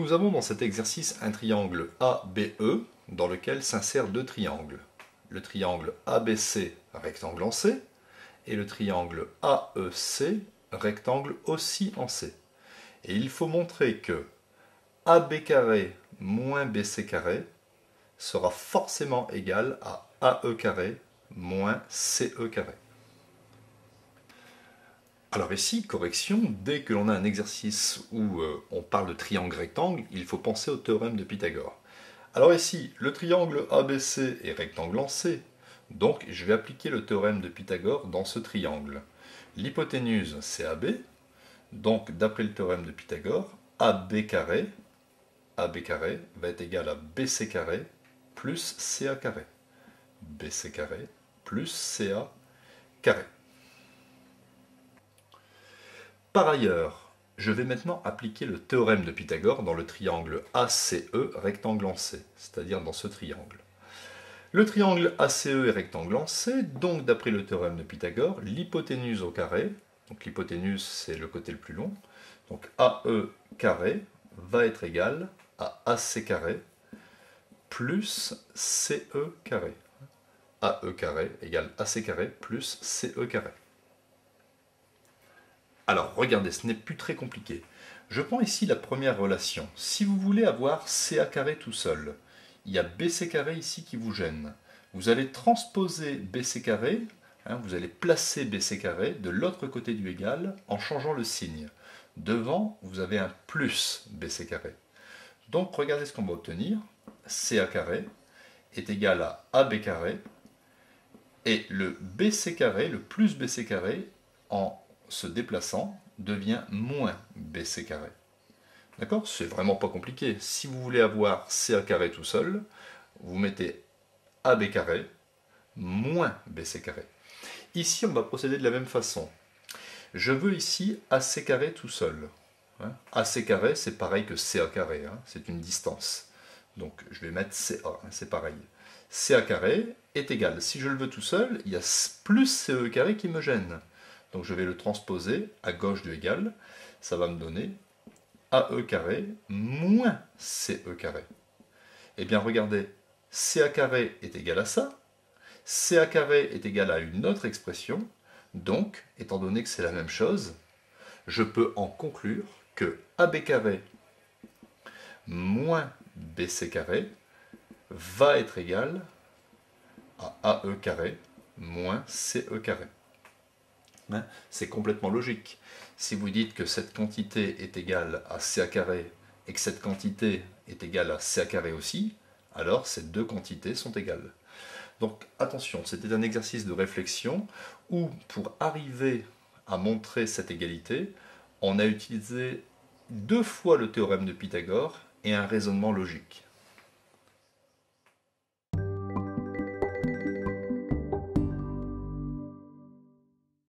Nous avons dans cet exercice un triangle ABE dans lequel s'insèrent deux triangles. Le triangle ABC, rectangle en C, et le triangle AEC, rectangle aussi en C. Et il faut montrer que AB carré moins BC carré sera forcément égal à AE carré moins CE carré. Alors ici, correction, dès que l'on a un exercice où on parle de triangle rectangle, il faut penser au théorème de Pythagore. Alors ici, le triangle ABC est rectangle en C, donc je vais appliquer le théorème de Pythagore dans ce triangle. L'hypoténuse c'est AB, donc d'après le théorème de Pythagore, AB carré va être égal à BC carré plus CA carré. BC carré plus CA carré. Par ailleurs, je vais maintenant appliquer le théorème de Pythagore dans le triangle ACE rectangle en C, c'est-à-dire dans ce triangle. Le triangle ACE est rectangle en C, donc d'après le théorème de Pythagore, l'hypoténuse au carré, donc l'hypoténuse c'est le côté le plus long, donc AE carré va être égal à AC carré plus CE carré. AE carré égale AC carré plus CE carré. Alors, regardez, ce n'est plus très compliqué. Je prends ici la première relation. Si vous voulez avoir CA carré tout seul, il y a BC carré ici qui vous gêne. Vous allez transposer BC carré, vous allez placer BC carré de l'autre côté du égal en changeant le signe. Devant, vous avez un plus BC carré. Donc, regardez ce qu'on va obtenir. CA carré est égal à AB carré et le BC carré, le plus BC carré, en se déplaçant, devient moins BC carré. D'accord? C'est vraiment pas compliqué. Si vous voulez avoir CA carré tout seul, vous mettez AB carré moins BC carré. Ici, on va procéder de la même façon. Je veux ici AC carré tout seul. AC carré, c'est pareil que CA carré, c'est une distance. Donc, je vais mettre CA, c'est pareil. CA carré est égal, si je le veux tout seul, il y a plus CE carré qui me gêne. Donc je vais le transposer à gauche du égal, ça va me donner AE carré moins CE carré. Eh bien regardez, CA carré est égal à ça, CA carré est égal à une autre expression, donc, étant donné que c'est la même chose, je peux en conclure que AB carré moins BC carré va être égal à AE carré moins CE carré. C'est complètement logique. Si vous dites que cette quantité est égale à CA carré et que cette quantité est égale à CA carré aussi, alors ces deux quantités sont égales. Donc attention, c'était un exercice de réflexion où pour arriver à montrer cette égalité, on a utilisé deux fois le théorème de Pythagore et un raisonnement logique.